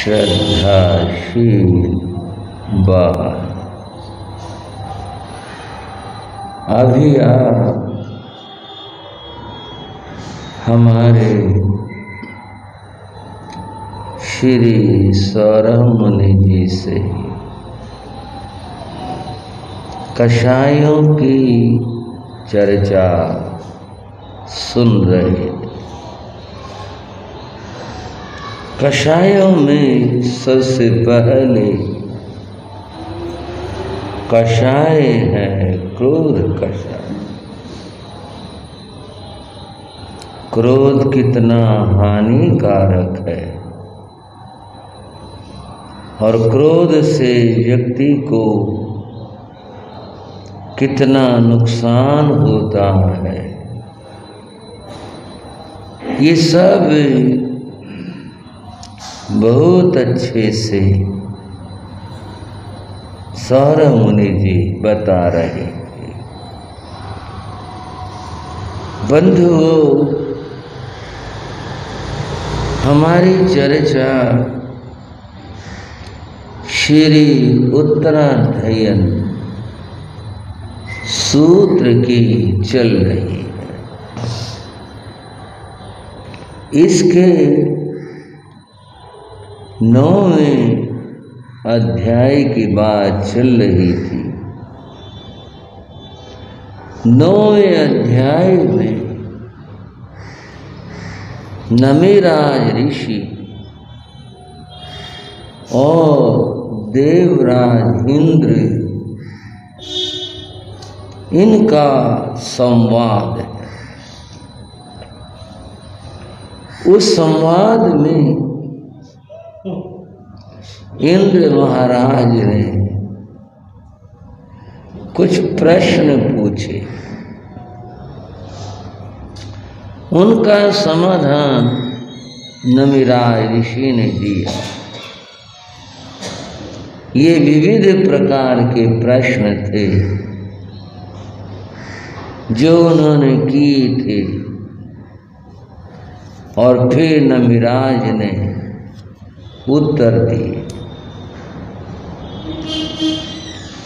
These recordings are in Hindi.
श्रद्धाशील बाहर। अभी आप हमारे श्री सौरभ मुनि जी से कषायों की चर्चा सुन रहे थे। कषायों में सबसे पहले कषाय है क्रोध कषाय। क्रोध कितना हानिकारक है और क्रोध से व्यक्ति को कितना नुकसान होता है, ये सब बहुत अच्छे से सौरभ मुनि जी बता रहे थे। बंधुओं, हमारी चर्चा श्री उत्तराध्ययन सूत्र की चल रही है। इसके 9वें अध्याय की बात चल रही थी। 9वें अध्याय में नमिराज ऋषि और देवराज इंद्र, इनका संवाद है। उस संवाद में इंद्र महाराज ने कुछ प्रश्न पूछे, उनका समाधान नमिराज ऋषि ने दिया। ये विविध प्रकार के प्रश्न थे जो उन्होंने किए थे और फिर नमिराज ने उत्तर दिए।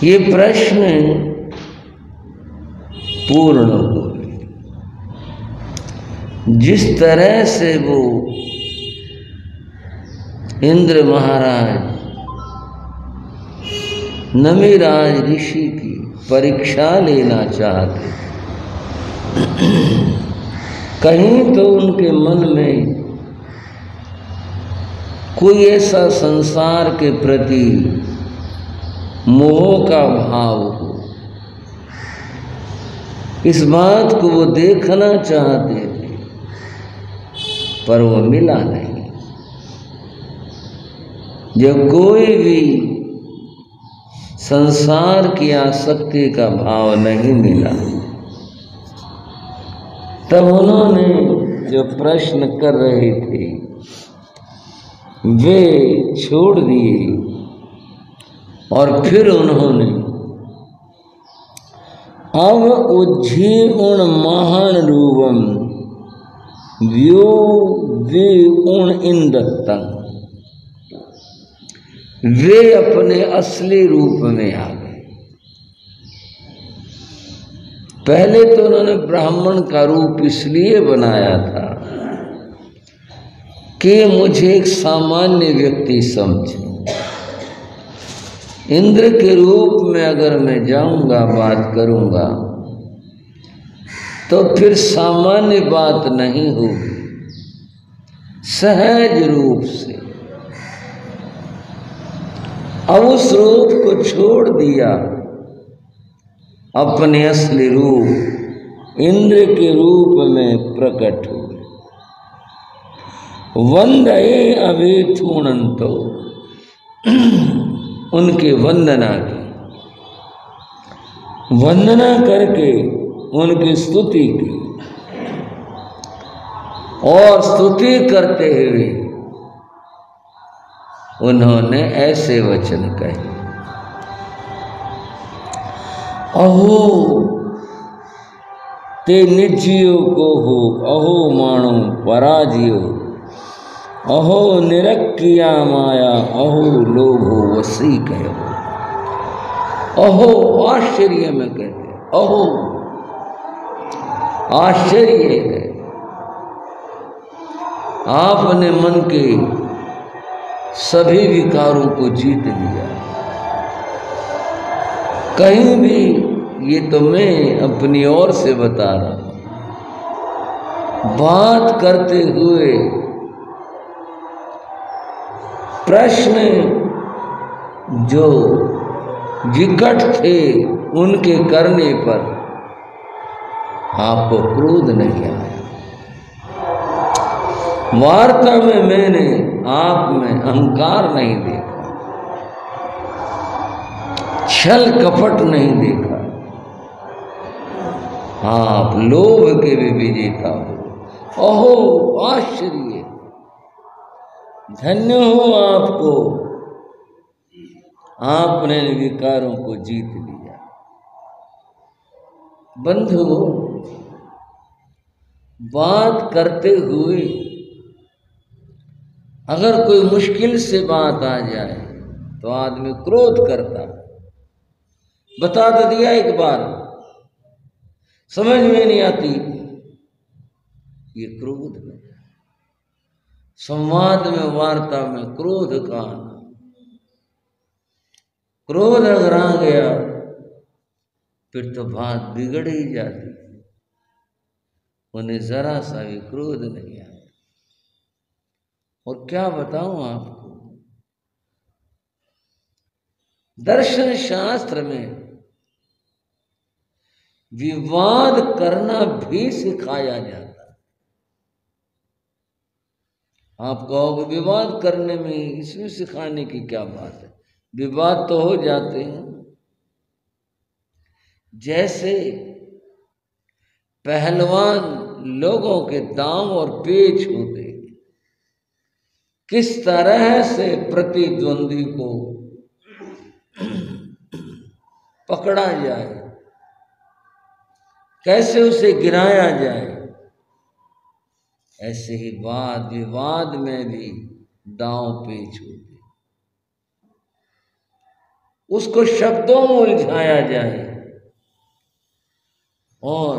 ये प्रश्न पूर्ण हुए। जिस तरह से वो इंद्र महाराज नमिराज ऋषि की परीक्षा लेना चाहते थे, कहीं तो उनके मन में कोई ऐसा संसार के प्रति मोह का भाव हो, इस बात को वो देखना चाहते थे, पर वो मिला नहीं। जब कोई भी संसार की आसक्ति का भाव नहीं मिला, तब उन्होंने जो प्रश्न कर रहे थे वे छोड़ दिए और फिर उन्होंने अब उज्जीवण महान रूपम व्यो विउण इंदत्तं, वे अपने असली रूप में आ गए। पहले तो उन्होंने ब्राह्मण का रूप इसलिए बनाया था कि मुझे एक सामान्य व्यक्ति समझे। इंद्र के रूप में अगर मैं जाऊंगा, बात करूंगा, तो फिर सामान्य बात नहीं होगी, सहज रूप से। अब उस रूप को छोड़ दिया, अपने असली रूप इंद्र के रूप में प्रकट हुए। वंदे अवेथुणन्तो, उनके वंदना की, वंदना करके उनकी स्तुति की और स्तुति करते हुए उन्होंने ऐसे वचन कहे, अहो ते निज्जियो को हो, अहो माणो पराजियो, अहो निरक्किया माया, अहो लोभो वसी कहो। अहो आश्चर्य में कहते, अहो आश्चर्य है। आपने मन के सभी विकारों को जीत लिया। कहीं भी, ये तो मैं अपनी ओर से बता रहा हूं, बात करते हुए प्रश्न जो विकट थे उनके करने पर आपको क्रोध नहीं आया। वार्ता में मैंने आप में अहंकार नहीं देखा, छल कपट नहीं देखा। आप लोभ के भी विजेता हो। अहो आश्चर्य, धन्य हो आपको, आपने विकारों को जीत लिया। बंधु, बात करते हुए अगर कोई मुश्किल से बात आ जाए तो आदमी क्रोध करता। बता तो दिया एक बार, समझ में नहीं आती, ये क्रोध है। संवाद में, वार्ता में क्रोध का आना, क्रोध अगर आ गया फिर तो बात बिगड़ ही जाती। उन्हें जरा सा भी क्रोध नहीं आया। और क्या बताऊं आपको, दर्शन शास्त्र में विवाद करना भी सिखाया जाता है। आप कहोगे विवाद करने में इसमें सिखाने की क्या बात है? विवाद तो हो जाते हैं। जैसे पहलवान लोगों के दांव और पेच होते, किस तरह से प्रतिद्वंदी को पकड़ा जाए, कैसे उसे गिराया जाए, ऐसे ही वाद विवाद में भी दांव पेच होते। उसको शब्दों में उलझाया जाए और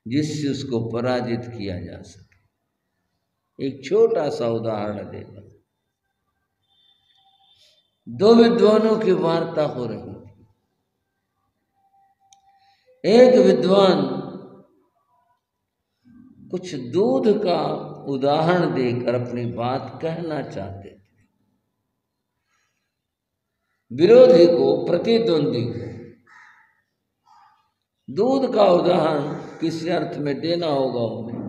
जिससे उसको पराजित किया जा सके। एक छोटा सा उदाहरण देता। दो विद्वानों की वार्ता हो रही थी। एक विद्वान कुछ दूध का उदाहरण देकर अपनी बात कहना चाहते थे। विरोधी को, प्रतिद्वंदी को दूध का उदाहरण किसी अर्थ में देना होगा उन्हें।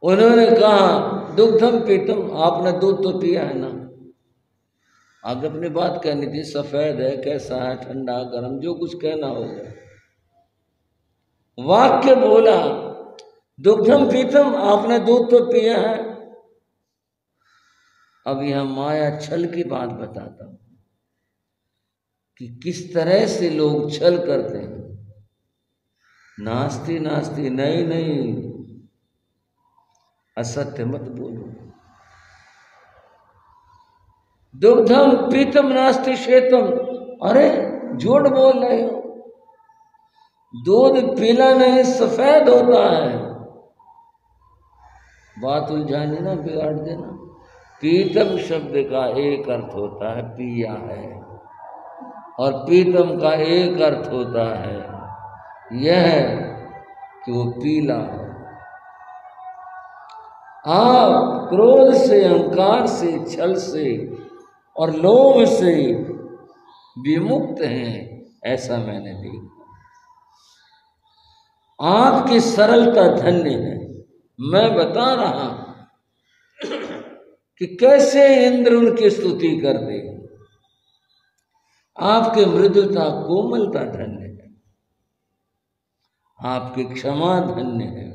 उन्होंने कहा दुग्धम पीतम, आपने दूध तो पिया है ना। आगे अपनी बात कहनी थी, सफेद है, कैसा है, ठंडा गर्म, जो कुछ कहना होगा। वाक्य बोला दुग्धम पीतम, आपने दूध तो पिया है। अब यहां माया छल की बात बताता हूं कि किस तरह से लोग छल करते हैं। नास्ती नास्ती, नहीं नहीं, असत्य मत बोलो। दुग्धम पीतम नास्ति श्वेतम, अरे झूठ बोल रहे हो, दूध पीला नहीं सफेद होता है। बात उलझानी ना, बिगाड़ देना। पीतम शब्द का एक अर्थ होता है पिया है, और पीतम का एक अर्थ होता है यह कि वो पीला है। आप क्रोध से, अहंकार से, छल से और लोभ से विमुक्त हैं, ऐसा मैंने देखा। आपकी सरलता धन्य है। मैं बता रहा कि कैसे इंद्र उनकी स्तुति करते। आपकी मृदुता, कोमलता धन्य है, आपकी क्षमा धन्य है,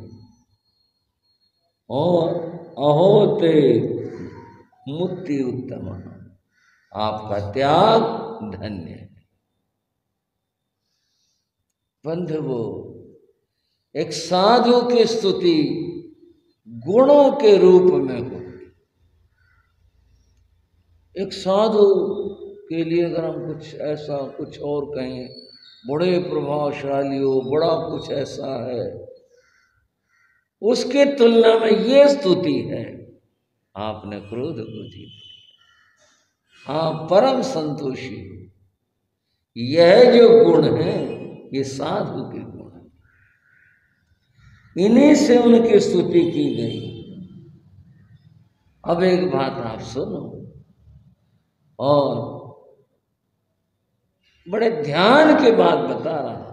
और अहोते मुक्ति उत्तम, आपका त्याग धन्य है। बंधुओं, एक साधु की स्तुति गुणों के रूप में हो। एक साधु के लिए अगर हम कुछ ऐसा कुछ और कहें, बड़े प्रभावशाली हो, बड़ा कुछ ऐसा है, उसके तुलना में ये स्तुति है, आपने क्रोध को जीत, आप परम संतोषी हो। यह जो गुण है ये साधु के गुण है, इन्हीं से उनकी स्तुति की गई। अब एक बात आप सुनो और बड़े ध्यान के बात बता रहा।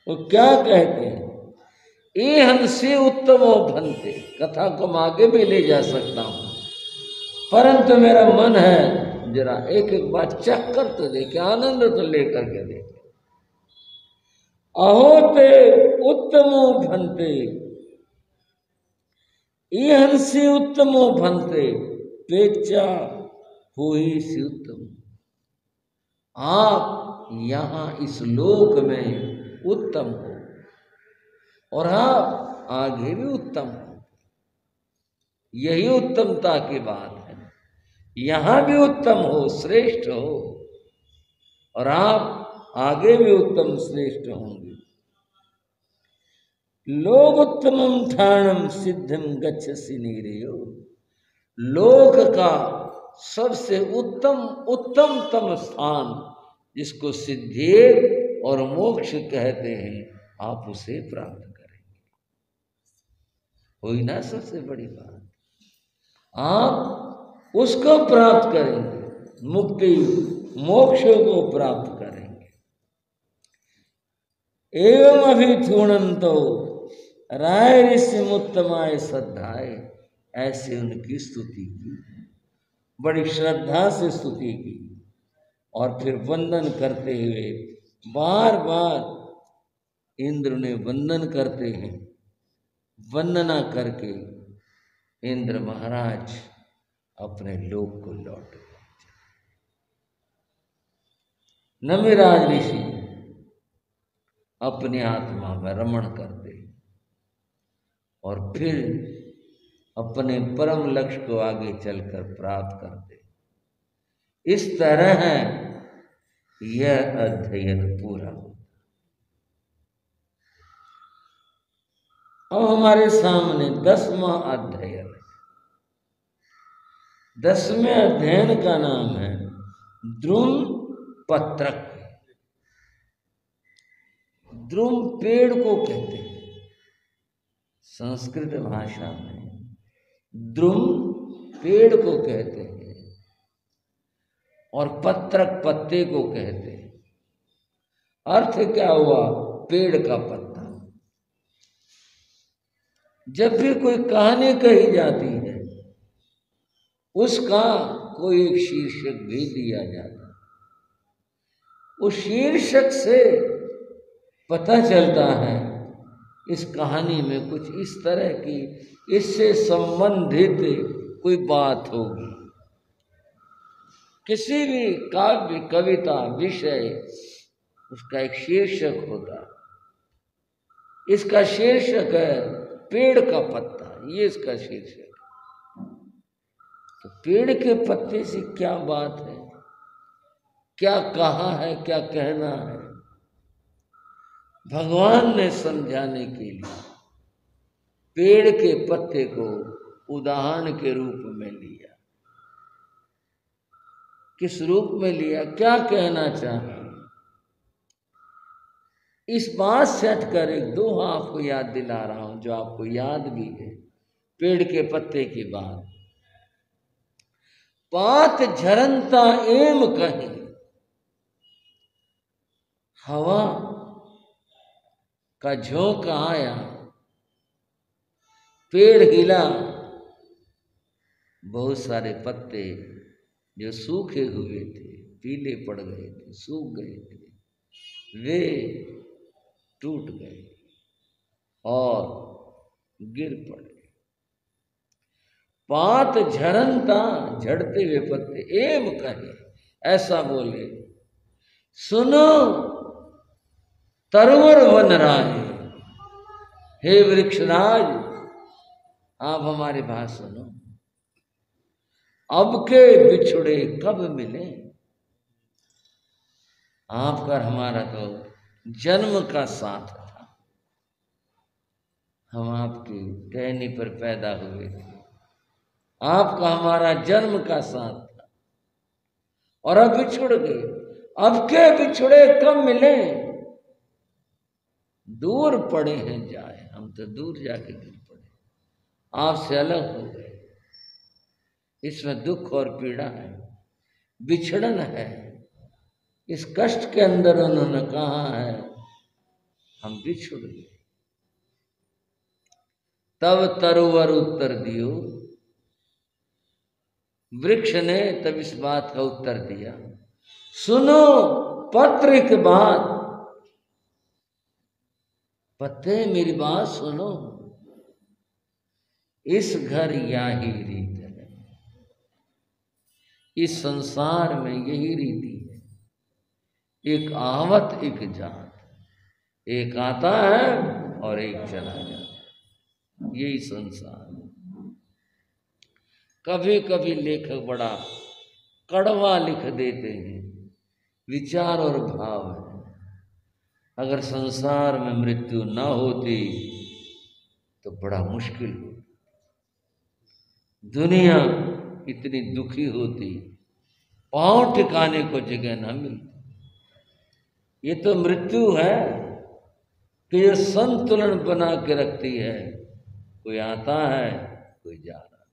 वो क्या कहते हैं, ए हंसे उत्तमो भंते। कथा को मैं आगे भी ले जा सकता हूं, परंतु मेरा मन है जरा एक एक बात चख कर तो देखे, आनंद तो लेकर के देखे। अहोते उत्तमो भंते, ए हंसे उत्तमो भंते, पेचा हुई सी उत्तम। आप यहां इस लोक में उत्तम हो और आप आगे भी उत्तम हो, यही उत्तमता की बात है। यहां भी उत्तम हो, श्रेष्ठ हो, और आप आगे भी उत्तम श्रेष्ठ होंगे। लोक उत्तमम ठाणम सिद्धम गच्छसि नीरयो। लोक का सबसे उत्तमतम स्थान जिसको सिद्धि और मोक्ष कहते हैं, आप उसे प्राप्त करेंगे। हुई ना सबसे बड़ी बात, आप उसको प्राप्त करेंगे, मुक्ति मोक्ष को प्राप्त करेंगे। एवं अभिथुणंतो राय ऋषि उत्तमाय श्रद्धाए। ऐसे उनकी स्तुति की, बड़ी श्रद्धा से स्तुति की, और फिर वंदन करते हुए बार बार इंद्र ने वंदन करते हैं। वंदना करके इंद्र महाराज अपने लोक को लौट गए। नमिराज ऋषि अपने आत्मा में रमण करते और फिर अपने परम लक्ष्य को आगे चलकर प्राप्त करते। इस तरह यह अध्ययन पूरा हो। अब हमारे सामने 10वां अध्ययन है। 10वें अध्ययन का नाम है द्रुम पत्रक। द्रुम पेड़ को कहते हैं संस्कृत भाषा में, द्रुम पेड़ को कहते हैं और पत्रक पत्ते को कहते हैं। अर्थ क्या हुआ, पेड़ का पत्ता। जब भी कोई कहानी कही जाती है उसका कोई एक शीर्षक भी दिया जाता है। उस शीर्षक से पता चलता है इस कहानी में कुछ इस तरह की, इससे संबंधित कोई बात होगी। किसी भी काव्य, कविता, विषय, उसका एक शीर्षक होता है। इसका शीर्षक है पेड़ का पत्ता, ये इसका शीर्षक है। तो पेड़ के पत्ते से क्या बात है, क्या कहा है, क्या कहना है, भगवान ने समझाने के लिए पेड़ के पत्ते को उदाहरण के रूप में लिया। किस रूप में लिया, क्या कहना चाहा, इस बात से हटकर एक दोहा आपको याद दिला रहा हूं, जो आपको याद भी है। पेड़ के पत्ते की बात, पात झरनता एम कहीं, हवा का झोंका आया, पेड़ हिला, बहुत सारे पत्ते जो सूखे हुए थे, पीले पड़ गए थे, सूख गए थे, वे टूट गए और गिर पड़े। पात झरनता, झड़ते हुए पत्ते, एम कहे, ऐसा बोले, सुनो तरवर वन राय, हे वृक्षराज, आप हमारी बात सुनो, अब के बिछड़े कब मिले। आपका हमारा तो जन्म का साथ था, हम आपकी टहनी पर पैदा हुए थे, आपका हमारा जन्म का साथ था, और अब बिछुड़ गए। अब के बिछड़े कब मिले, दूर पड़े हैं जाए, हम तो दूर जाके गिर पड़े, आपसे अलग हो गए। इसमें दुख और पीड़ा है, बिछड़न है। इस कष्ट के अंदर उन्होंने कहा है हम बिछुड़ गए। तब तरुवर उत्तर दियो, वृक्ष ने तब इस बात का उत्तर दिया, सुनो पत्रिक बात, पत्ते मेरी बात सुनो, इस घर यही रीत है, इस संसार में यही रीति है, एक आवत एक जात, एक आता है और एक चला जाता है, यही संसार। कभी कभी लेखक बड़ा कड़वा लिख देते हैं, विचार और भाव है। अगर संसार में मृत्यु न होती तो बड़ा मुश्किल होता, दुनिया इतनी दुखी होती, पांव टिकाने को जगह न मिलती। ये तो मृत्यु है कि ये संतुलन बना के रखती है, कोई आता है कोई जा रहा है।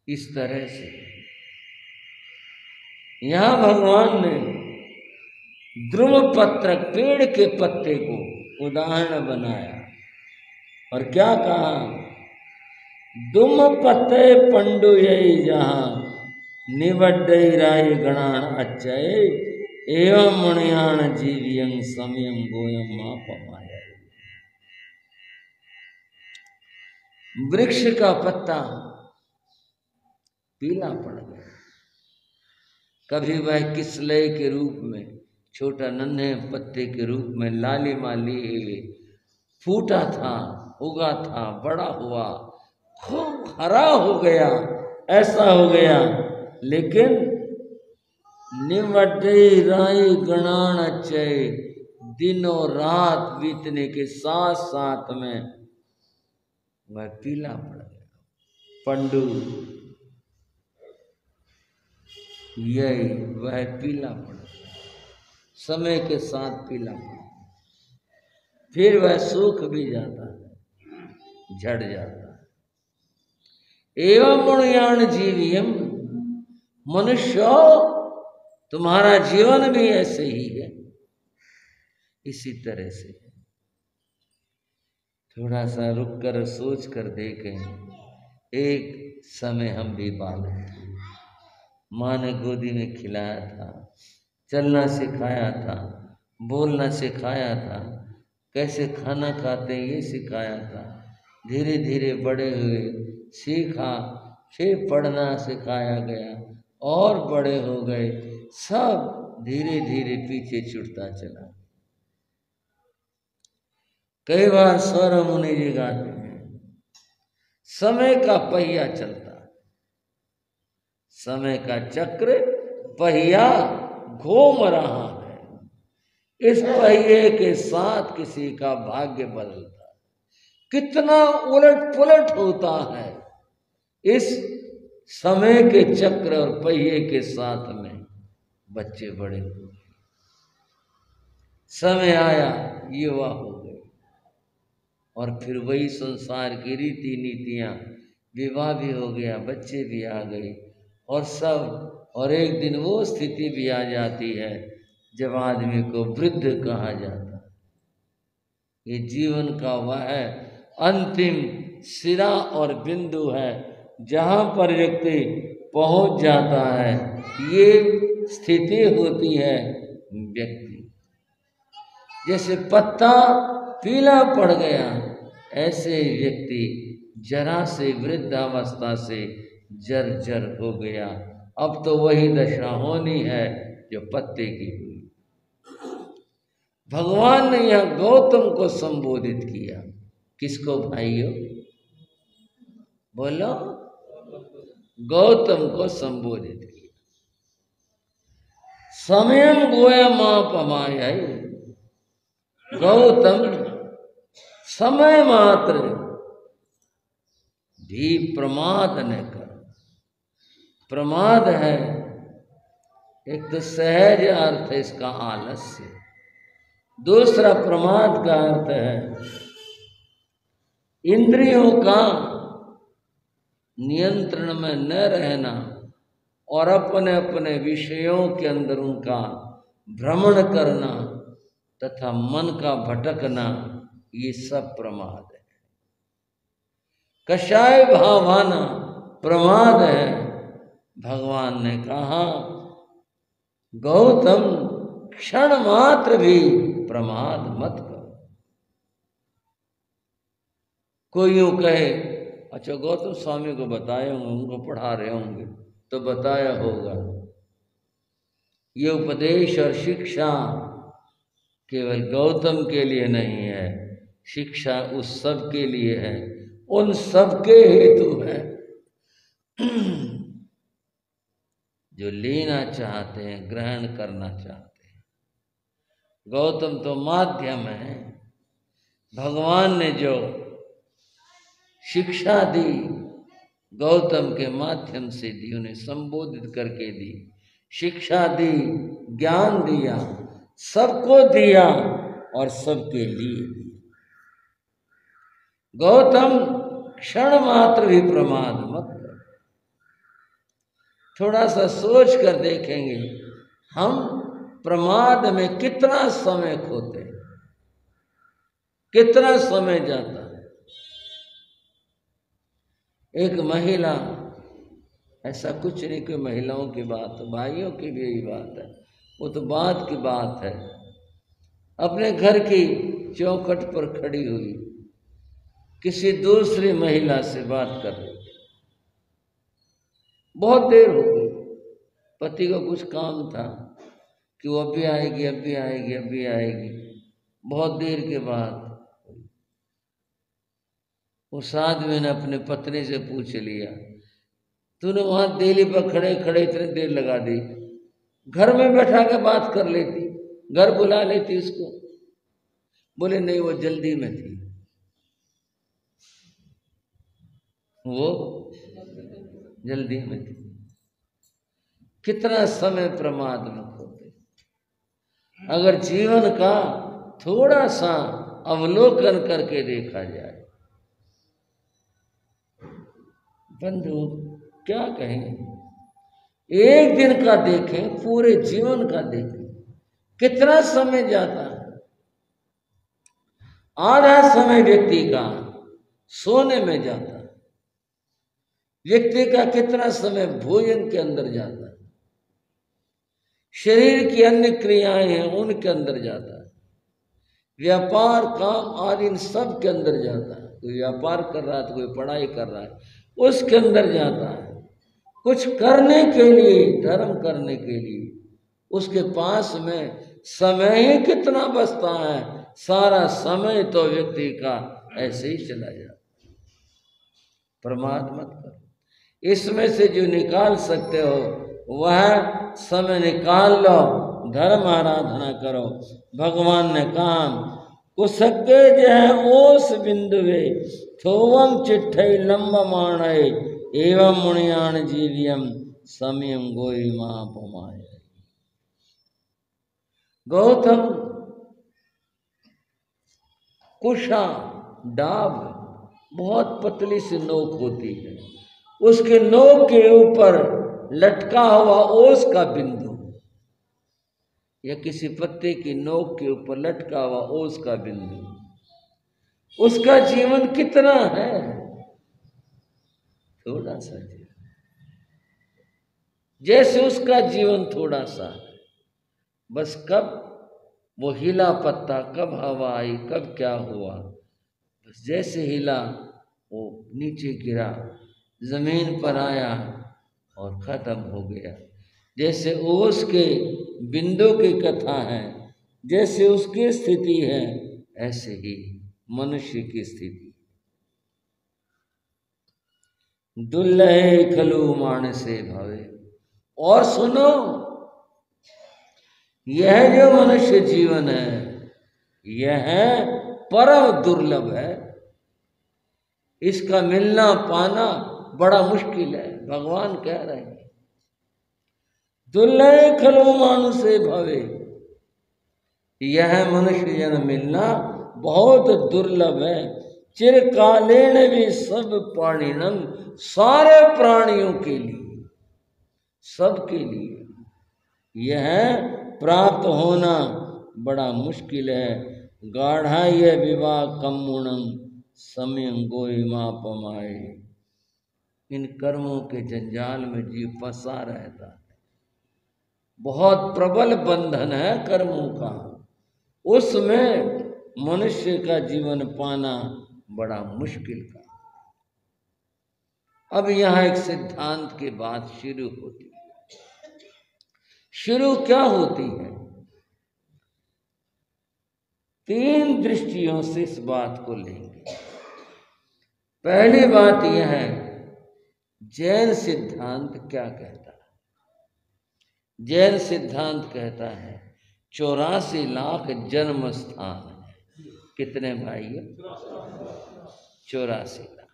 इस तरह से यहां भगवान ने ध्रुव पत्र पेड़ के पत्ते को उदाहरण बनाया और क्या कहा, दुम पत्ते पंडु यही जहां निवड्डई राय गणान अच्छय एवं मुनियान जीवियं समयम गोयम मापमाया। वृक्ष का पत्ता पीला पड़ गया, कभी वह किसलय के रूप में, छोटा नन्हे पत्ते के रूप में लालिमा लिए फूटा था, उगा था, बड़ा हुआ, खूब हरा हो गया, ऐसा हो गया। लेकिन निवड्डई राई गणान अच्छय, दिनों रात बीतने के साथ साथ में वह पीला पड़ गया। पंडु यही वह पीला पड़ गया, समय के साथ पीला पड़ गया, फिर वह सूख भी जाता है, झड़ जाता है। एवं मुनियान जीवियम, मनुष्य तुम्हारा जीवन भी ऐसे ही है, इसी तरह से। थोड़ा सा रुक कर सोच कर देखें, एक समय हम भी बालक थे, माँ ने गोदी में खिलाया था, चलना सिखाया था, बोलना सिखाया था, कैसे खाना खाते ये सिखाया था। धीरे धीरे बड़े हुए, सीखा, फिर पढ़ना सिखाया गया और बड़े हो गए, सब धीरे धीरे पीछे छूटता चला। कई बार सौरभ मुनि जी गाते हैं, समय का पहिया चलता है, समय का चक्र पहिया घूम रहा है, इस पहिए के साथ किसी का भाग्य बदलता है, कितना उलट पुलट होता है इस समय के चक्र और पहिए के साथ में। बच्चे बड़े हुए, समय आया, युवा हो गए, और फिर वही संसार की रीति नीतियां, विवाह भी हो गया, बच्चे भी आ गए और सब, और एक दिन वो स्थिति भी आ जाती है जब आदमी को वृद्ध कहा जाता है। ये जीवन का वह अंतिम सिरा और बिंदु है जहां पर व्यक्ति पहुंच जाता है, ये स्थिति होती है व्यक्ति। जैसे पत्ता पीला पड़ गया, ऐसे व्यक्ति जरा से वृद्धावस्था से जर्जर हो गया। अब तो वही दशा होनी है जो पत्ते की हुई। भगवान ने यह गौतम को संबोधित किया, किसको भाइयों? बोलो, गौतम को संबोधित किया। समयम गोयमापमाय, गौतम समय मात्र भी प्रमाद न कर। प्रमाद है एक तो सहज अर्थ है इसका आलस्य, दूसरा प्रमाद का अर्थ है इंद्रियों का नियंत्रण में न रहना और अपने अपने विषयों के अंदर उनका भ्रमण करना तथा मन का भटकना, ये सब प्रमाद है। कषाय भावाना प्रमाद है। भगवान ने कहा गौतम क्षण मात्र भी प्रमाद मत करो। कोई यूं कहे अच्छा गौतम स्वामी को बताए होंगे, उनको पढ़ा रहे होंगे तो बताया होगा। ये उपदेश और शिक्षा केवल गौतम के लिए नहीं है, शिक्षा उस सब के लिए है, उन सब के हेतु है जो लेना चाहते हैं, ग्रहण करना चाहते हैं। गौतम तो माध्यम है। भगवान ने जो शिक्षा दी गौतम के माध्यम से दी, उन्हें संबोधित करके दी, शिक्षा दी, ज्ञान दिया, सबको दिया और सबके लिए दिया। गौतम क्षण मात्र भी प्रमाद मत कर। थोड़ा सा सोच कर देखेंगे हम प्रमाद में कितना समय खोते, कितना समय जाता है। एक महिला, ऐसा कुछ नहीं कि महिलाओं की बात, भाइयों की भी यही बात है, वो तो बात की बात है। अपने घर की चौखट पर खड़ी हुई किसी दूसरी महिला से बात कर रही, बहुत देर हो गई। पति को कुछ काम था कि वो अभी आएगी, अभी आएगी, अभी आएगी। बहुत देर के बाद उस आदमी ने अपने पत्नी से पूछ लिया, तूने वहां देली पर खड़े खड़े इतनी देर लगा दी, घर में बैठा के बात कर लेती, घर बुला लेती इसको। बोले नहीं, वो जल्दी में थी, वो जल्दी में थी। कितना समय प्रमाद में खोते। अगर जीवन का थोड़ा सा अवलोकन करके देखा जाए, बंधु क्या कहें, एक दिन का देखें, पूरे जीवन का देखें, कितना समय जाता है। आधा समय व्यक्ति का सोने में जाता है, व्यक्ति का कितना समय भोजन के अंदर जाता है, शरीर की अन्य क्रियाएं हैं उनके अंदर जाता है, व्यापार काम आदि इन सब के अंदर जाता है। कोई व्यापार कर रहा है तो कोई पढ़ाई कर रहा है, उसके अंदर जाता है। कुछ करने के लिए, धर्म करने के लिए उसके पास में समय ही कितना बचता है, सारा समय तो व्यक्ति का ऐसे ही चला जाता। प्रमाद मत करो। इसमें से जो निकाल सकते हो वह समय निकाल लो, धर्म आराधना करो। भगवान ने कहा कुसके जय ओस बिंदुवे थोवम चिट्ठई लंब माणे एवं मुनियान जीवियम समयम गोई महापमाय। गौतम कुशा डाब बहुत पतली सी नोक होती है, उसके नोक के ऊपर लटका हुआ ओस का बिंदु, या किसी पत्ते की नोक के ऊपर लटका हुआ ओस का बिंदु, उसका जीवन कितना है, थोड़ा सा जीवन। जैसे उसका जीवन थोड़ा सा है, बस कब वो हिला पत्ता, कब हवा आई, कब क्या हुआ, बस जैसे हिला वो नीचे गिरा, जमीन पर आया और खत्म हो गया। जैसे ओस के बिंदु की कथा है, जैसे उसकी स्थिति है, ऐसे ही मनुष्य की स्थिति। दुल्लहे खलु मानसे भवे। और सुनो, यह जो मनुष्य जीवन है यह परम दुर्लभ है, इसका मिलना पाना बड़ा मुश्किल है। भगवान कह रहे हैं दुल्लहे खलु मानुषे भवे, यह मनुष्य जन्म मिलना बहुत दुर्लभ है। चिरकालीन भी सब प्राणिनम, सारे प्राणियों के लिए, सबके लिए यह प्राप्त होना बड़ा मुश्किल है। गाढ़ा यह विवाह कम्मुणम समयं गोई मापमाए। इन कर्मों के जंजाल में जीव फंसा रहता है, बहुत प्रबल बंधन है कर्मों का, उसमें मनुष्य का जीवन पाना बड़ा मुश्किल का। अब यहां एक सिद्धांत की बात शुरू होती है। शुरू क्या होती है? तीन दृष्टियों से इस बात को लेंगे। पहली बात यह है, जैन सिद्धांत क्या कहता है? जैन सिद्धांत कहता है 84 लाख जन्म स्थान है। कितने भाई? 84 लाख।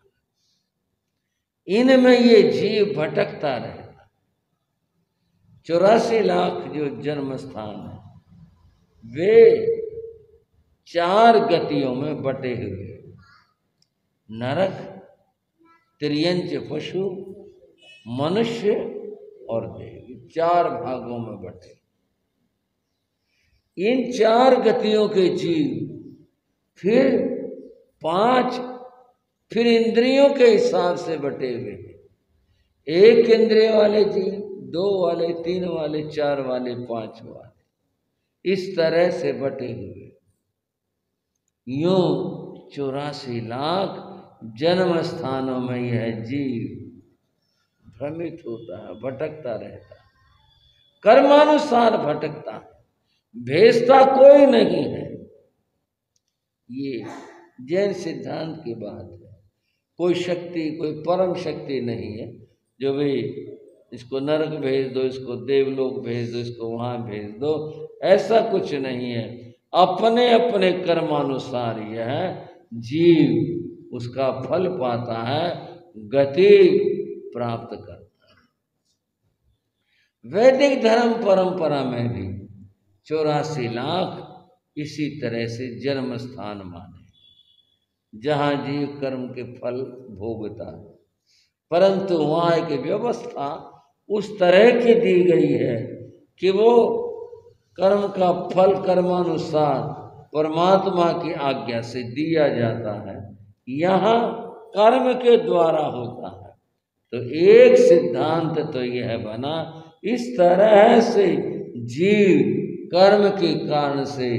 इनमें ये जीव भटकता रहता। 84 लाख जो जन्म स्थान है वे 4 गतियों में बटे हुए, नरक, तिर्यंच पशु, मनुष्य और देव, 4 भागों में बटे। इन 4 गतियों के जीव फिर 5 फिर इंद्रियों के हिसाब से बटे हुए हैं। 1 इंद्रिय वाले जीव, 2 वाले, 3 वाले, 4 वाले, 5 वाले, इस तरह से बटे हुए। यूं 84 लाख जन्म स्थानों में यह जीव भ्रमित होता है, भटकता रहता है, कर्मानुसार भटकता है, भेजता कोई नहीं है। ये जैन सिद्धांत की बात है। कोई शक्ति, कोई परम शक्ति नहीं है जो भाई इसको नरक भेज दो, इसको देवलोक भेज दो, इसको वहां भेज दो, ऐसा कुछ नहीं है। अपने अपने कर्मानुसार यह जीव उसका फल पाता है, गति प्राप्त करता है। वैदिक धर्म परंपरा में भी 84 लाख इसी तरह से जन्म स्थान माने, जहां जीव कर्म के फल भोगता है। परंतु वहां एक व्यवस्था उस तरह की दी गई है कि वो कर्म का फल कर्मानुसार परमात्मा की आज्ञा से दिया जाता है, यहाँ कर्म के द्वारा होता है। तो एक सिद्धांत तो यह बना, इस तरह से जीव कर्म के कारण से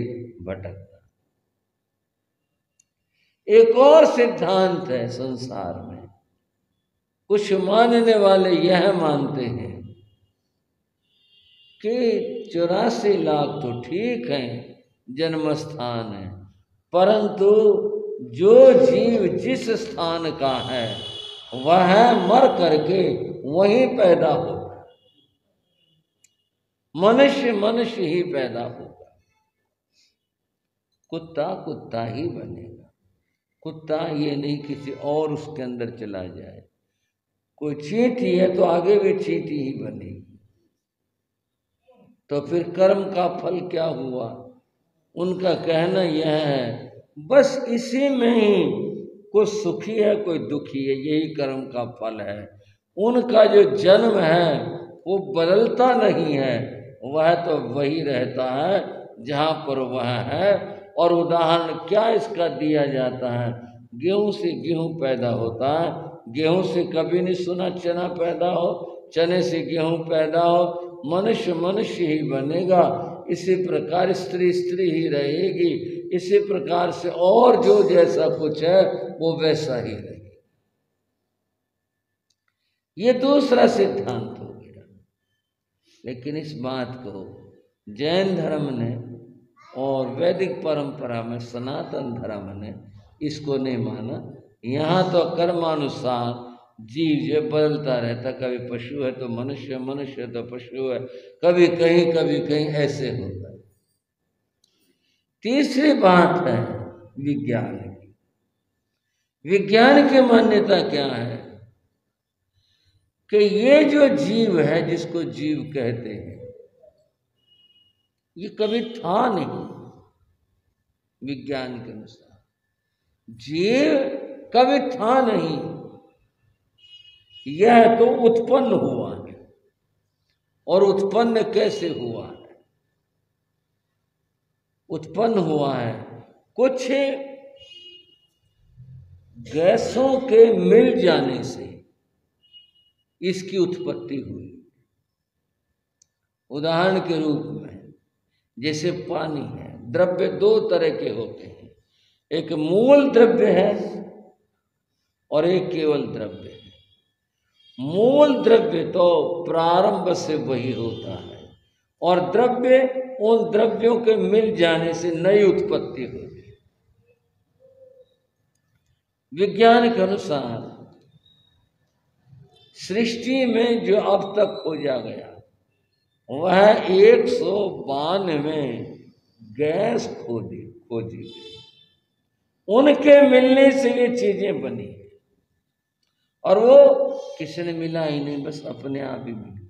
भटकता। एक और सिद्धांत है संसार में, कुछ मानने वाले यह मानते हैं कि 84 लाख तो ठीक है, जन्म स्थान है, परंतु जो जीव जिस स्थान का है वह मर करके वहीं पैदा होगा। मनुष्य मनुष्य ही पैदा होगा, कुत्ता कुत्ता ही बनेगा। कुत्ता ये नहीं किसी और उसके अंदर चला जाए। कोई चींटी है तो आगे भी चींटी ही बनेगी। तो फिर कर्म का फल क्या हुआ? उनका कहना यह है बस इसी में ही कोई सुखी है कोई दुखी है, यही कर्म का फल है। उनका जो जन्म है वो बदलता नहीं है, वह तो वही रहता है जहाँ पर वह है। और उदाहरण क्या इसका दिया जाता है? गेहूं से गेहूं पैदा होता है, गेहूं से कभी नहीं सुना चना पैदा हो, चने से गेहूं पैदा हो। मनुष्य मनुष्य ही बनेगा, इसी प्रकार स्त्री स्त्री ही रहेगी, इसी प्रकार से और जो जैसा कुछ है वो वैसा ही रहेगा। ये दूसरा सिद्धांत हो गया। लेकिन इस बात को जैन धर्म ने और वैदिक परंपरा में सनातन धर्म ने इसको नहीं माना। यहाँ तो कर्मानुसार जीव जो बदलता रहता, कभी पशु है तो मनुष्य, मनुष्य है तो पशु है, कभी कहीं ऐसे होता है। तीसरी बात है विज्ञान की। विज्ञान की मान्यता क्या है कि ये जो जीव है, जिसको जीव कहते हैं, ये कभी था नहीं। विज्ञान के अनुसार जीव कभी था नहीं, यह तो उत्पन्न हुआ है। और उत्पन्न कैसे हुआ है? उत्पन्न हुआ है कुछ गैसों के मिल जाने से इसकी उत्पत्ति हुई। उदाहरण के रूप में जैसे पानी है, द्रव्य दो तरह के होते हैं, एक मूल द्रव्य है और एक केवल द्रव्य है। मूल द्रव्य तो प्रारंभ से वही होता है, और द्रव्य उन द्रव्यों के मिल जाने से नई उत्पत्ति होती है। विज्ञान के अनुसार सृष्टि में जो अब तक खोजा गया वह 192 गैस खोजी गई। उनके मिलने से ये चीजें बनी, और वो किसी ने मिला ही नहीं, बस अपने आप ही मिली।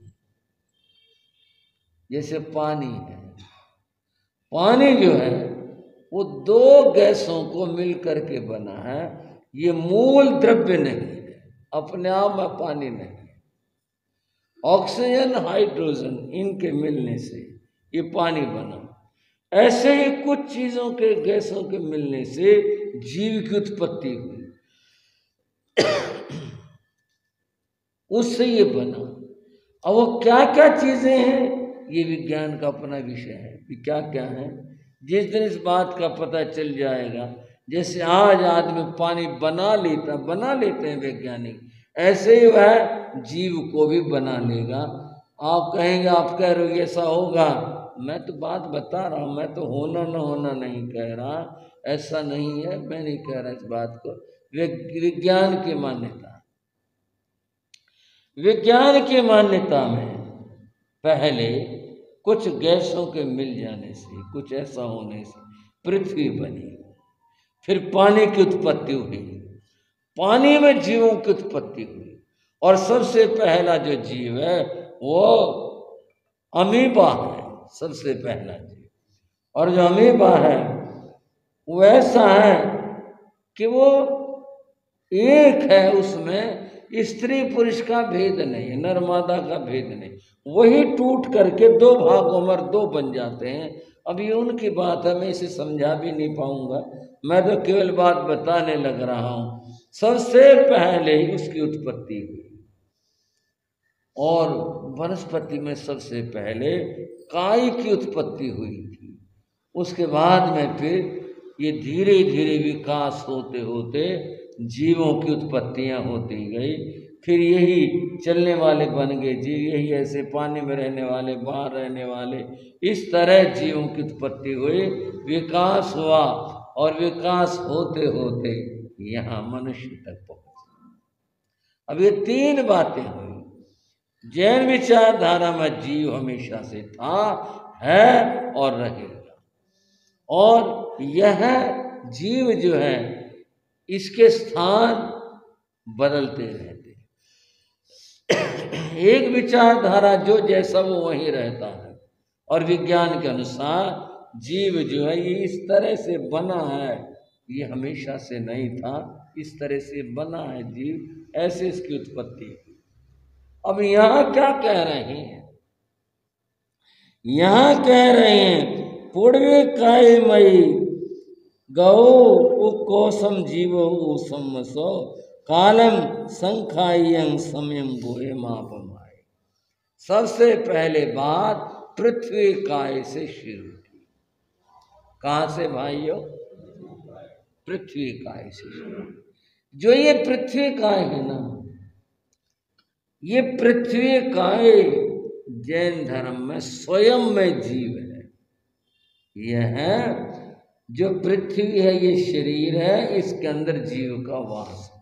जैसे पानी है, पानी जो है वो दो गैसों को मिल करके बना है, ये मूल द्रव्य नहीं है, अपने आप में पानी नहीं। ऑक्सीजन, हाइड्रोजन, इनके मिलने से ये पानी बना। ऐसे ही कुछ चीजों के, गैसों के मिलने से जीव की उत्पत्ति हुई, उससे ये बना। अब वो क्या क्या चीजें हैं, ये विज्ञान का अपना विषय है कि क्या क्या है। जिस दिन इस बात का पता चल जाएगा, जैसे आज आदमी पानी बना लेते हैं वैज्ञानिक, ऐसे ही वह जीव को भी बना लेगा। आप कहेंगे, आप कह रहे हो ऐसा होगा, मैं तो बात बता रहा हूं, मैं तो होना न होना नहीं कह रहा, ऐसा नहीं है, मैं नहीं कह रहा इस बात को। विज्ञान की मान्यता, विज्ञान की मान्यता में पहले कुछ गैसों के मिल जाने से, कुछ ऐसा होने से पृथ्वी बनी, फिर पानी की उत्पत्ति हुई, पानी में जीवों की उत्पत्ति हुई, और सबसे पहला जो जीव है वो अमीबा है, सबसे पहला जीव। और जो अमीबा है वो ऐसा है कि वो एक है, उसमें स्त्री पुरुष का भेद नहीं, नर मादा का भेद नहीं, वही टूट करके दो भागों में दो बन जाते हैं। अभी उनकी बात है, मैं इसे समझा भी नहीं पाऊंगा, मैं तो केवल बात बताने लग रहा हूं। सबसे पहले उसकी उत्पत्ति हुई, और वनस्पति में सबसे पहले काई की उत्पत्ति हुई थी। उसके बाद में फिर ये धीरे धीरे विकास होते होते जीवों की उत्पत्तियां होती गई। फिर यही चलने वाले बन गए जीव, यही ऐसे पानी में रहने वाले, बाहर रहने वाले, इस तरह जीवों की उत्पत्ति हुई, विकास हुआ, और विकास होते होते यहाँ मनुष्य तक पहुंचे। अब ये तीन बातें हुई। जैन विचारधारा में जीव हमेशा से था, है और रहेगा, और यह जीव जो है इसके स्थान बदलते रहते। एक विचारधारा जो जैसा वो वहीं रहता है, और विज्ञान के अनुसार जीव जो है ये इस तरह से बना है, ये हमेशा से नहीं था, इस तरह से बना है जीव, ऐसे इसकी उत्पत्ति। अब यहां क्या कह रहे हैं? यहां कह रहे हैं पूर्वी काय मई गौ कोसम जीवो समसो कालम संखायं समयं बोए मापमाए। सबसे पहले बात पृथ्वी काय से शुरू की। कहां से भाइयों? पृथ्वी काय से शुरू। जो ये पृथ्वी काय है ना, ये पृथ्वी काय जैन धर्म में स्वयं में जीव है। यह जो पृथ्वी है ये शरीर है, इसके अंदर जीव का वास है,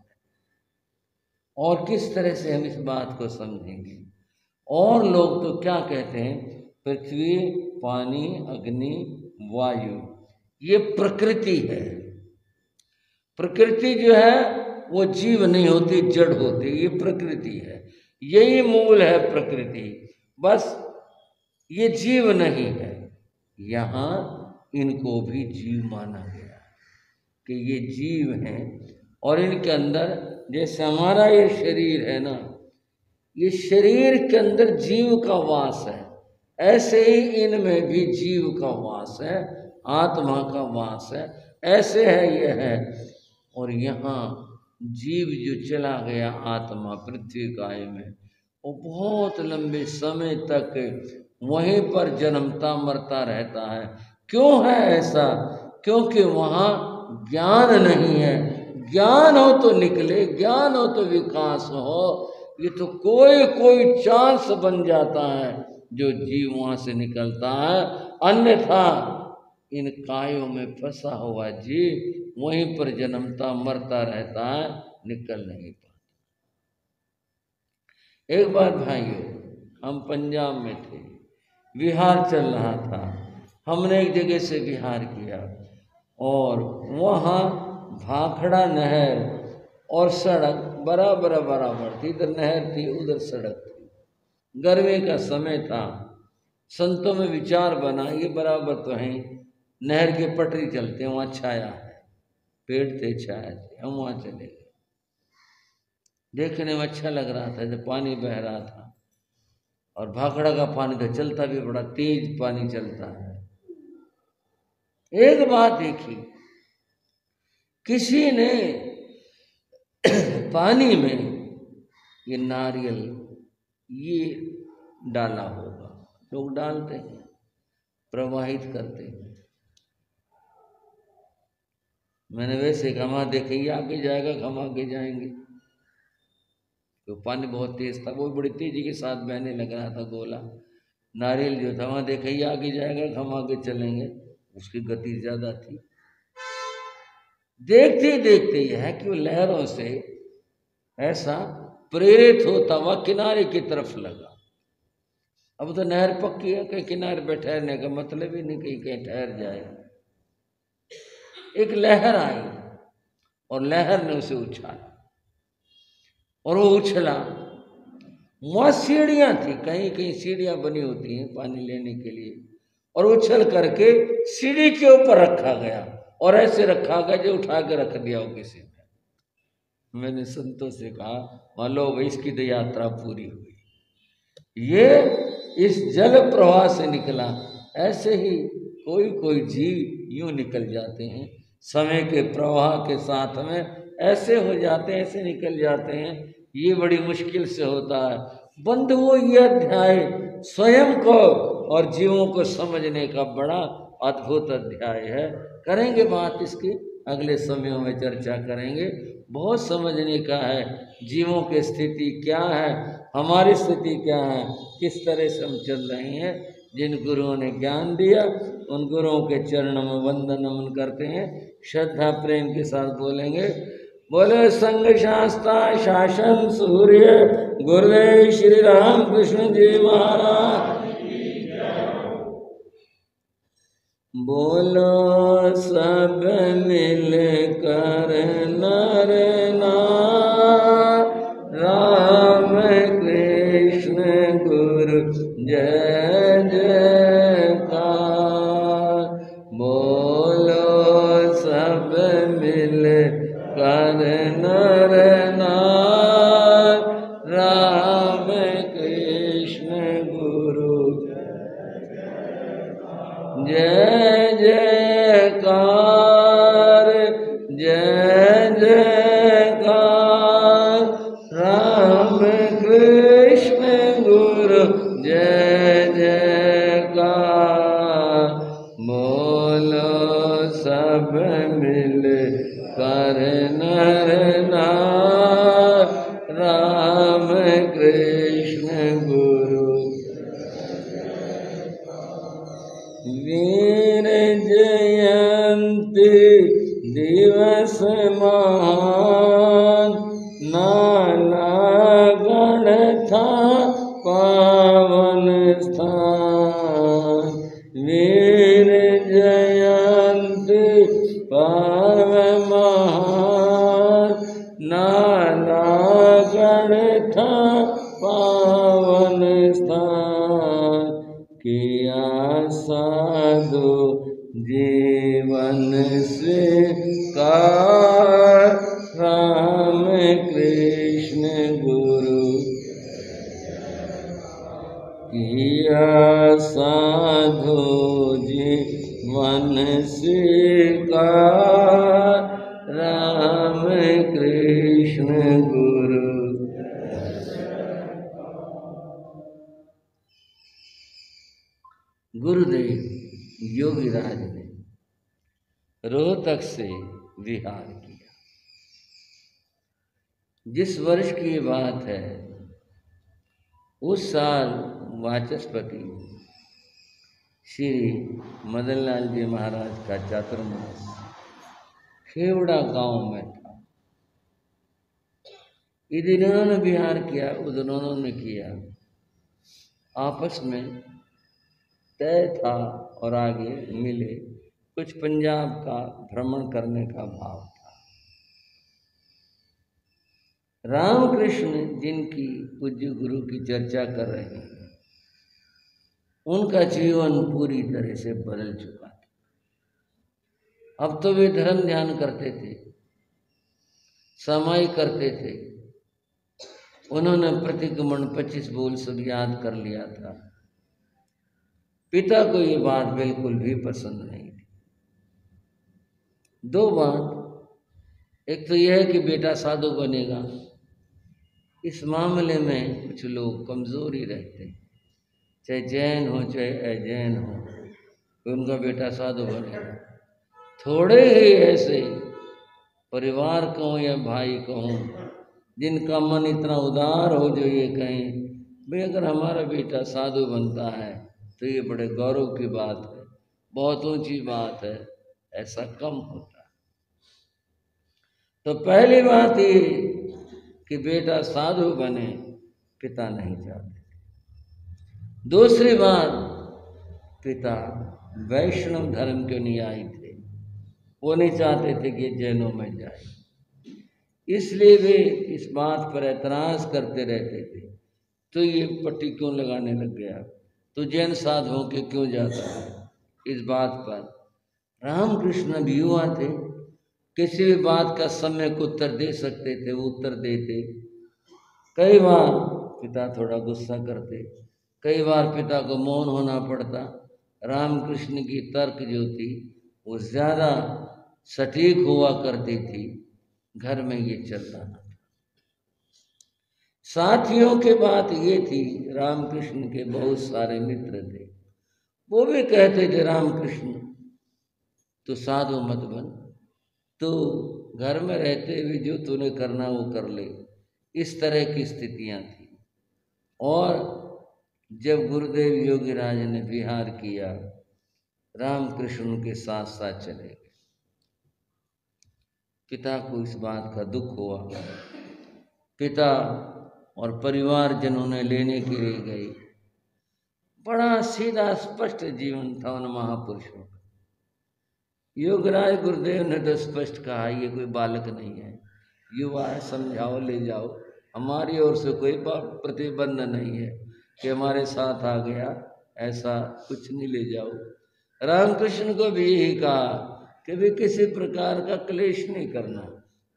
और किस तरह से हम इस बात को समझेंगे? और लोग तो क्या कहते हैं, पृथ्वी, पानी, अग्नि, वायु ये प्रकृति है। प्रकृति जो है वो जीव नहीं होती, जड़ होती, ये प्रकृति है, यही मूल है प्रकृति, बस ये जीव नहीं है। यहाँ इनको भी जीव माना गया कि ये जीव हैं और इनके अंदर जैसे हमारा ये शरीर है ना, ये शरीर के अंदर जीव का वास है, ऐसे ही इनमें भी जीव का वास है, आत्मा का वास है, ऐसे है ये है। और यहाँ जीव जो चला गया आत्मा पृथ्वी काय में, वो बहुत लंबे समय तक वहीं पर जन्मता मरता रहता है। क्यों है ऐसा? क्योंकि वहाँ ज्ञान नहीं है। ज्ञान हो तो निकले, ज्ञान हो तो विकास हो। ये तो कोई चांस बन जाता है जो जीव वहाँ से निकलता है, अन्यथा इन कायों में फंसा हुआ जीव वहीं पर जन्मता मरता रहता है, निकल नहीं पाता। एक बार भाइयों, हम पंजाब में थे, विहार चल रहा था, हमने एक जगह से विहार किया और वहाँ भाखड़ा नहर और सड़क बराबर थी, इधर नहर थी उधर सड़क थी। गर्मी का समय था, संतों में विचार बना ये बराबर तो है, नहर के पटरी चलते हैं, वहाँ छाया है, पेड़ थे, छाया थे, हम वहाँ चले गए। देखने में अच्छा लग रहा था, जब पानी बह रहा था और भाखड़ा का पानी तो चलता भी बड़ा तेज पानी चलता है। एक बात देखी, किसी ने पानी में ये नारियल ये डाला होगा, लोग डालते हैं, प्रवाहित करते हैं। मैंने वैसे कहा देखे ये आगे जाएगा, हम आगे जाएंगे, तो पानी बहुत तेज था, वो बड़ी तेजी के साथ बहने लग रहा था गोला। नारियल जो था वहाँ देखे ये आगे जाएगा, हम आगे चलेंगे, उसकी गति ज्यादा थी। देखते देखते यह है कि वो लहरों से ऐसा प्रेरित होता हुआ किनारे की तरफ लगा। अब तो नहर पक्की है, कहीं किनारे पे ठहरने का मतलब ही नहीं, कहीं ठहर जाए। एक लहर आई और लहर ने उसे उछाला और वो उछला। वहाँ सीढ़ियाँ थी, कहीं कहीं सीढ़ियाँ बनी होती हैं पानी लेने के लिए, और उछल करके सीढ़ी के ऊपर रखा गया और ऐसे रखा गया जो उठा के रख दिया हो किसी ने। मैंने संतों से कहा मान लो भाई इसकी तो यात्रा पूरी हुई, ये इस जल प्रवाह से निकला। ऐसे ही कोई जीव यूं निकल जाते हैं, समय के प्रवाह के साथ में ऐसे हो जाते हैं, ऐसे निकल जाते हैं। ये बड़ी मुश्किल से होता है। बंधुओं, ये अध्याय स्वयं को और जीवों को समझने का बड़ा अद्भुत अध्याय है। करेंगे बात इसकी, अगले समयों में चर्चा करेंगे। बहुत समझने का है, जीवों की स्थिति क्या है, हमारी स्थिति क्या है, किस तरह से हम चल रहे हैं। जिन गुरुओं ने ज्ञान दिया उन गुरुओं के चरणों में वंदन नमन करते हैं। श्रद्धा प्रेम के साथ बोलेंगे, बोले संग शास्ता शासन सूर्य गुरुदेव श्री राम कृष्ण जी महाराज। बोलो सब मिल कर नर नाम, राम कृष्ण गुरु जय जयकार। बोलो सब मिल कर नर नाम, राम कृष्ण गुरु जय जयकार, जय जयकार। राम कृष्ण गुरु जय जयकार। बोलो सब मिल कर नर नाम, राम कृष्ण गुरु। वीर जयंती दिवस महान, नालागढ़ था पावन स्थान, वीर जयंती पावे महान, नालागढ़ था पावन स्थान, किया साधु जीवन से कार, राम कृष्ण गुरु किया साधु जीवन से कार, राम कृष्ण गुरु। गुरुदेव योगीराज ने रोहतक से विहार किया। जिस वर्ष की बात है, उस साल वाचस्पति श्री मदनलाल जी महाराज का चातुर्मास खेवड़ा गांव में था। इधर इन्होंने विहार किया, उधर उन्होंने किया। आपस में तय था और आगे मिले। कुछ पंजाब का भ्रमण करने का भाव था। रामकृष्ण जिनकी पूज्य गुरु की चर्चा कर रहे हैं, उनका जीवन पूरी तरह से बदल चुका था। अब तो वे धर्म ध्यान करते थे, समाई करते थे। उन्होंने प्रतिक्रमण 25 बोल सब याद कर लिया था। पिता को ये बात बिल्कुल भी पसंद नहीं थी। दो बात, एक तो यह है कि बेटा साधु बनेगा। इस मामले में कुछ लोग कमजोर ही रहते हैं, चाहे जैन हो चाहे अजैन हो, उनका बेटा साधु बनेगा। थोड़े ही ऐसे परिवार कहूँ या भाई कहूँ जिनका मन इतना उदार हो जो ये कहें भाई अगर हमारा बेटा साधु बनता है तो ये बड़े गौरव की बात है, बहुत ऊंची बात है, ऐसा कम होता है। तो पहली बात ये कि बेटा साधु बने, पिता नहीं चाहते। दूसरी बात, पिता वैष्णव धर्म के अनुयायी थे, वो नहीं चाहते थे कि जैनों में जाए, इसलिए वे इस बात पर ऐतराज करते रहते थे। तो ये पट्टी क्यों लगाने लग गया, तो जैन साधुओं के क्यों जाता है। इस बात पर रामकृष्ण भी युवा थे, किसी भी बात का सम्यक उत्तर दे सकते थे, वो उत्तर देते। कई बार पिता थोड़ा गुस्सा करते, कई बार पिता को मौन होना पड़ता। रामकृष्ण की तर्क जो थी वो ज़्यादा सटीक हुआ करती थी, घर में ये चलता था। साथियों के बात ये थी, रामकृष्ण के बहुत सारे मित्र थे, वो भी कहते थे रामकृष्ण तो साधु मत बन, तो घर में रहते हुए जो तूने करना वो कर ले। इस तरह की स्थितियां थी। और जब गुरुदेव योगीराज ने विहार किया, रामकृष्ण के साथ साथ चले गए। पिता को इस बात का दुख हुआ। पिता और परिवार जनों ने लेने के लिए गए। बड़ा सीधा स्पष्ट जीवन था उन महापुरुषों का। योगराज गुरुदेव ने तो स्पष्ट कहा, ये कोई बालक नहीं है, युवा है, समझाओ ले जाओ, हमारी ओर से कोई प्रतिबंध नहीं है कि हमारे साथ आ गया, ऐसा कुछ नहीं, ले जाओ। रामकृष्ण को भी यही कहा कि भी किसी प्रकार का क्लेश नहीं करना,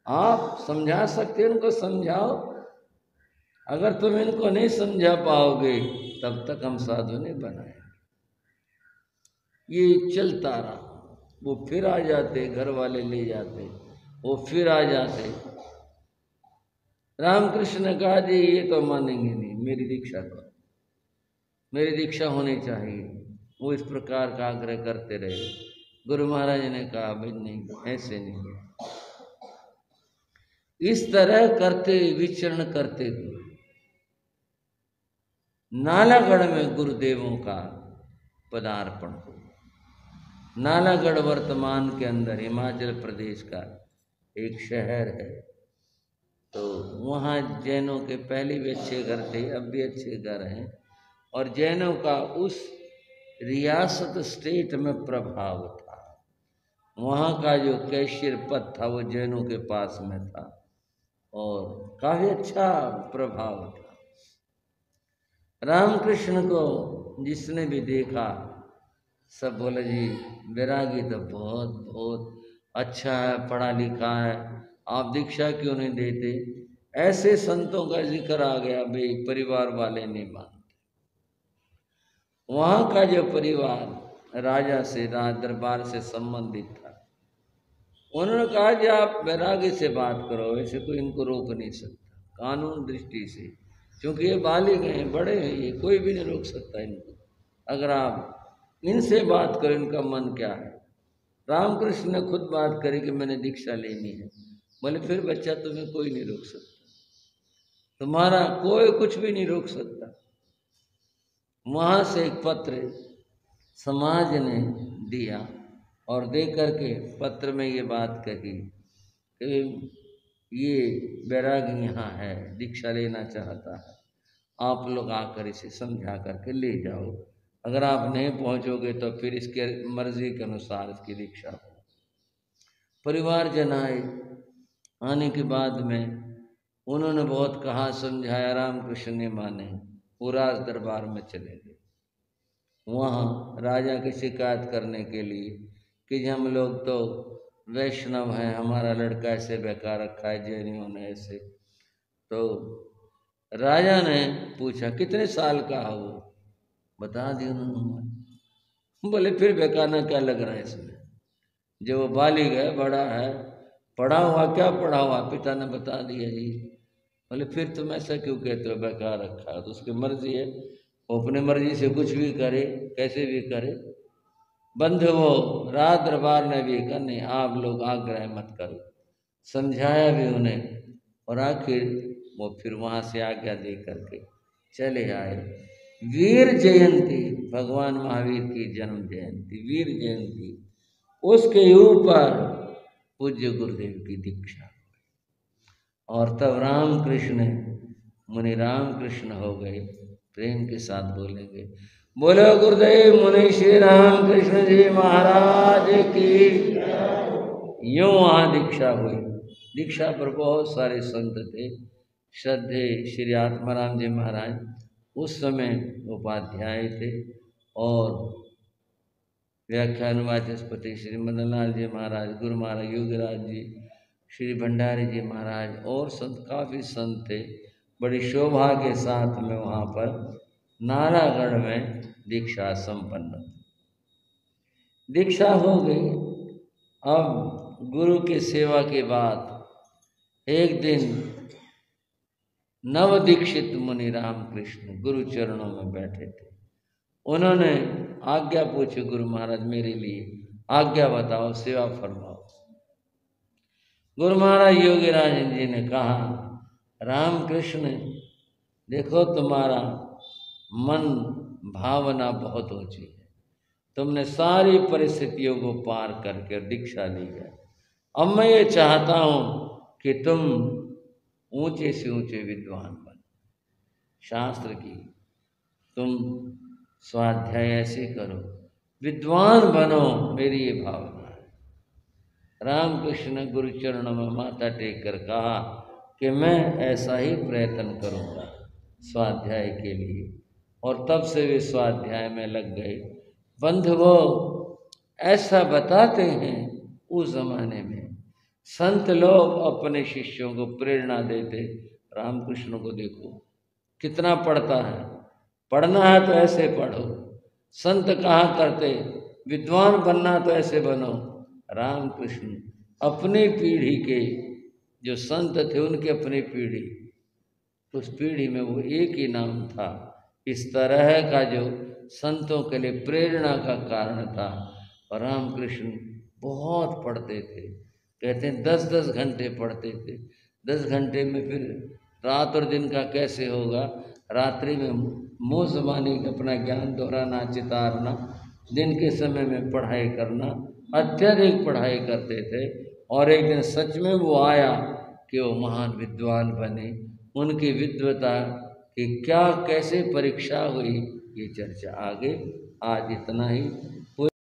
आप समझा सकते उनको समझाओ, अगर तुम इनको नहीं समझा पाओगे तब तक हम साधु नहीं बनाए। ये चलता रहा। वो फिर आ जाते, घर वाले ले जाते, वो फिर आ जाते। रामकृष्ण ने कहा जी ये तो मानेंगे नहीं, मेरी दीक्षा करो, मेरी दीक्षा होनी चाहिए। वो इस प्रकार का आग्रह करते रहे। गुरु महाराज ने कहा भाई नहीं, ऐसे नहीं। इस तरह करते विचरण करते हुए नालागढ़ में गुरुदेवों का पदार्पण हुआ। नालागढ़ वर्तमान के अंदर हिमाचल प्रदेश का एक शहर है। तो वहाँ जैनों के पहले भी अच्छे घर थे, अब भी अच्छे घर हैं, और जैनों का उस रियासत स्टेट में प्रभाव था। वहाँ का जो कैशियर पद था वो जैनों के पास में था और काफी अच्छा प्रभाव था। रामकृष्ण को जिसने भी देखा सब बोले जी वैरागी तो बहुत बहुत अच्छा है, पढ़ा लिखा है, आप दीक्षा क्यों नहीं देते? ऐसे संतों का जिक्र आ गया, भाई परिवार वाले नहीं मानते। वहाँ का जो परिवार राजा से, राज दरबार से संबंधित था, उन्होंने कहा कि आप वैरागी से बात करो, ऐसे कोई इनको रोक नहीं सकता कानून दृष्टि से, क्योंकि ये बालिग हैं, बड़े हैं, ये कोई भी नहीं रोक सकता इनको। अगर आप इनसे बात करें, इनका मन क्या है। रामकृष्ण ने खुद बात करी कि मैंने दीक्षा लेनी है। बोले फिर बच्चा तुम्हें कोई नहीं रोक सकता, तुम्हारा कोई कुछ भी नहीं रोक सकता। वहाँ से एक पत्र समाज ने दिया और दे करके पत्र में ये बात कही कि ये वैरागी यहाँ है, दीक्षा लेना चाहता है, आप लोग आकर इसे समझा करके ले जाओ। अगर आप नहीं पहुँचोगे तो फिर इसके मर्जी के अनुसार इसकी दीक्षा हो। परिवार जन आए, आने के बाद में उन्होंने बहुत कहा, समझाया, रामकृष्ण ने माने, वो राज दरबार में चले गए। वहाँ राजा की शिकायत करने के लिए कि हम लोग तो वैष्णव हैं, हमारा लड़का ऐसे बेकार रखा है जैनियों ने ऐसे। तो राजा ने पूछा कितने साल का है वो, बता दिया उन्होंने। बोले फिर बेकाना क्या लग रहा है इसमें, जो वो बालिग है, बड़ा है, पढ़ा हुआ, क्या पढ़ा हुआ, पिता ने बता दिया जी। बोले फिर तुम ऐसा क्यों कहते हो, बेकार रखा है? तो उसकी मर्जी है, वो अपने मर्जी से कुछ भी करे, कैसे भी करे। बंध वो राज दरबार ने भी कहा नहीं, आप लोग आग्रह मत करो, समझाया भी उन्हें, और आखिर वो फिर वहाँ से आज्ञा दे करके चले आए। वीर जयंती, भगवान महावीर की जन्म जयंती, वीर जयंती, उसके ऊपर पूज्य गुरुदेव की दीक्षा, और तब रामकृष्ण मुनि रामकृष्ण हो गए। प्रेम के साथ बोलेंगे, बोलो गुरुदेव मुनि श्री रामकृष्ण जी महाराज की। यूं वहाँ दीक्षा हुई। दीक्षा पर बहुत सारे संत थे, श्रद्धे श्री आत्माराम जी महाराज उस समय उपाध्याय थे, और व्याख्यान वाचस्पति श्री मदनलाल जी महाराज, गुरु महाराज योगीराज जी, श्री भंडारी जी महाराज और संत, काफ़ी संत थे। बड़ी शोभा के साथ में वहाँ पर नारागढ़ में दीक्षा संपन्न, दीक्षा हो गई। अब गुरु की सेवा के बाद एक दिन नव दीक्षित मुनि रामकृष्ण गुरु चरणों में बैठे थे। उन्होंने आज्ञा पूछी, गुरु महाराज मेरे लिए आज्ञा बताओ, सेवा फरमाओ। गुरु महाराज योगीराज जी ने कहा, रामकृष्ण देखो तुम्हारा मन भावना बहुत ऊंची है, तुमने सारी परिस्थितियों को पार करके दीक्षा ली है। अब मैं ये चाहता हूँ कि तुम ऊंचे से ऊंचे विद्वान बनो, शास्त्र की तुम स्वाध्याय ऐसे करो, विद्वान बनो, मेरी ये भावना है। रामकृष्ण ने गुरु चरणों में माथा टेक कर कहा कि मैं ऐसा ही प्रयत्न करूँगा स्वाध्याय के लिए, और तब से वे स्वाध्याय में लग गए। बंधुओं, ऐसा बताते हैं उस जमाने में संत लोग अपने शिष्यों को प्रेरणा देते। रामकृष्ण को देखो कितना पढ़ता है, पढ़ना है तो ऐसे पढ़ो। संत कहा करते विद्वान बनना तो ऐसे बनो। रामकृष्ण अपनी पीढ़ी के जो संत थे, उनके अपनी पीढ़ी, उस पीढ़ी में वो एक ही नाम था। इस तरह का जो संतों के लिए प्रेरणा का कारण था। और रामकृष्ण बहुत पढ़ते थे, कहते हैं 10-10 घंटे पढ़ते थे। 10 घंटे में फिर रात और दिन का कैसे होगा, रात्रि में मुँह ज़बानी अपना ज्ञान दोहराना, चितारना, दिन के समय में पढ़ाई करना, अत्यधिक पढ़ाई करते थे। और एक दिन सच में वो आया कि वो महान विद्वान बने, उनकी विद्वता कि क्या कैसे परीक्षा हुई, ये चर्चा आगे। आज इतना ही।